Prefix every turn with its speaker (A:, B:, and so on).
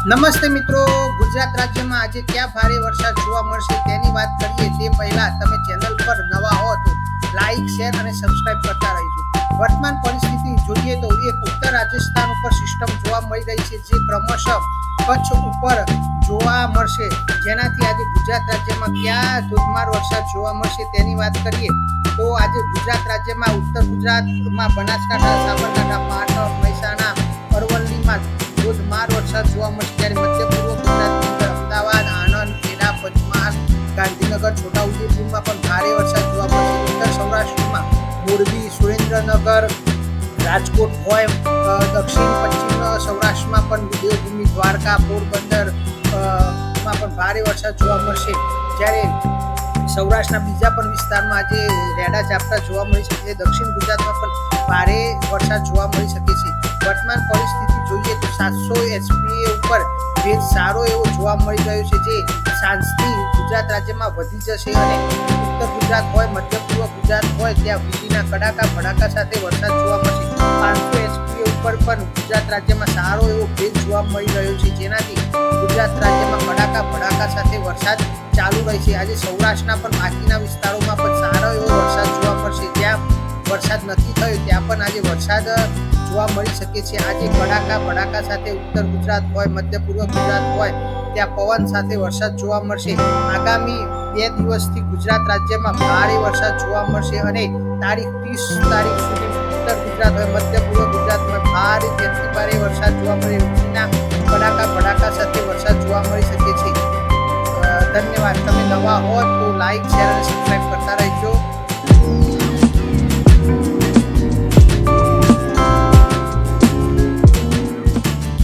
A: નમસ્તે મિત્રો, ગુજરાત રાજ્યમાં આજે ક્યાં ભારે વરસાદ જોવા મળશે તેની વાત કરીએ તે પહેલા તમે ચેનલ પર નવા હો તો લાઈક, શેર અને સબસ્ક્રાઇબ કરતા રહેજો. વર્તમાન પરિસ્થિતિ જોઈએ તો એક ઉત્તર રાજસ્થાન ઉપર સિસ્ટમ જોવા મળી રહી છે, જે ક્રમશઃ કચ્છ ઉપર જોવા મળશે, જેનાથી આજે ગુજરાત રાજ્યમાં ક્યાં ધોધમાર વરસાદ જોવા મળશે તેની વાત કરીએ તો આજે ગુજરાત રાજ્યમાં ઉત્તર ગુજરાતમાં બનાસકાંઠા, સાબરકાંઠા, પાટણ, મહેસાણા, અરવલ્લીમાં ધોધમાર વરસાદ જોવા મળશે. ત્યારે મધ્ય પૂર્વ ગુજરાતની અંદર અમદાવાદ, આણંદ, ખેડા, પંચમહાલ, ગાંધીનગર, છોટાઉદેપુરમાં પણ ભારે વરસાદ જોવા મળશે. ઉત્તર સૌરાષ્ટ્રમાં મોરબી, સુરેન્દ્રનગર, રાજકોટ હોય, દક્ષિણ પશ્ચિમ સૌરાષ્ટ્રમાં પણ દેવભૂમિ, દ્વારકા, પોરબંદર માં પણ ભારે વરસાદ જોવા મળશે. જ્યારે સૌરાષ્ટ્રના બીજા પણ વિસ્તારમાં આજે રેડા ઝાપટા જોવા મળી શકે છે. દક્ષિણ ગુજરાતમાં પણ ભારે વરસાદ જોવા મળી શકે છે. વર્તમાન પરિસ્થિતિ જોઈએ તો 700 SPA ઉપર ભેજ સારો એવો જોવા મળી રહ્યો છે, જે સાંજથી ગુજરાત રાજ્યમાં વધી જશે અને ઉત્તર ગુજરાત હોય, મધ્ય પૂર્વ ગુજરાત હોય ત્યાં વીજળીના કડાકા ભડાકા સાથે વરસાદ જોવા મળશે. 500 SPA ઉપર પણ ગુજરાત રાજ્યમાં સારો એવો ભેજ જોવા મળી રહ્યો છે, જેનાથી ગુજરાત રાજ્યમાં કડાકા ભડાકા સાથે વરસાદ ચાલુ રહેશે. આજે સૌરાષ્ટ્રના પણ બાકીના વિસ્તારોમાં પણ સારો એવો વરસાદ જોવા મળશે. જ્યાં વરસાદ નથી થયો ત્યાં પણ આજે વરસાદ જોવા મળી શકે છે. આજે કડાકા ભડાકા સાથે ઉત્તર ગુજરાત હોય, મધ્ય પૂર્વ ગુજરાત હોય ત્યાં પવન સાથે વરસાદ જોવા મળશે. આગામી 2 દિવસથી ગુજરાત રાજ્યમાં ભારે વરસાદ જોવા મળશે અને તારીખ 30 તારીખ સુધી ઉત્તર ગુજરાત હોય, મધ્ય પૂર્વ ગુજરાતમાં ભારેથી ભારે વરસાદ જોવા મળે. વીજળીના કડાકા ભડાકા સાથે વરસાદ જોવા મળી શકે છે. ધન્યવાદ. તમે નવા હો તો લાઈક, શેર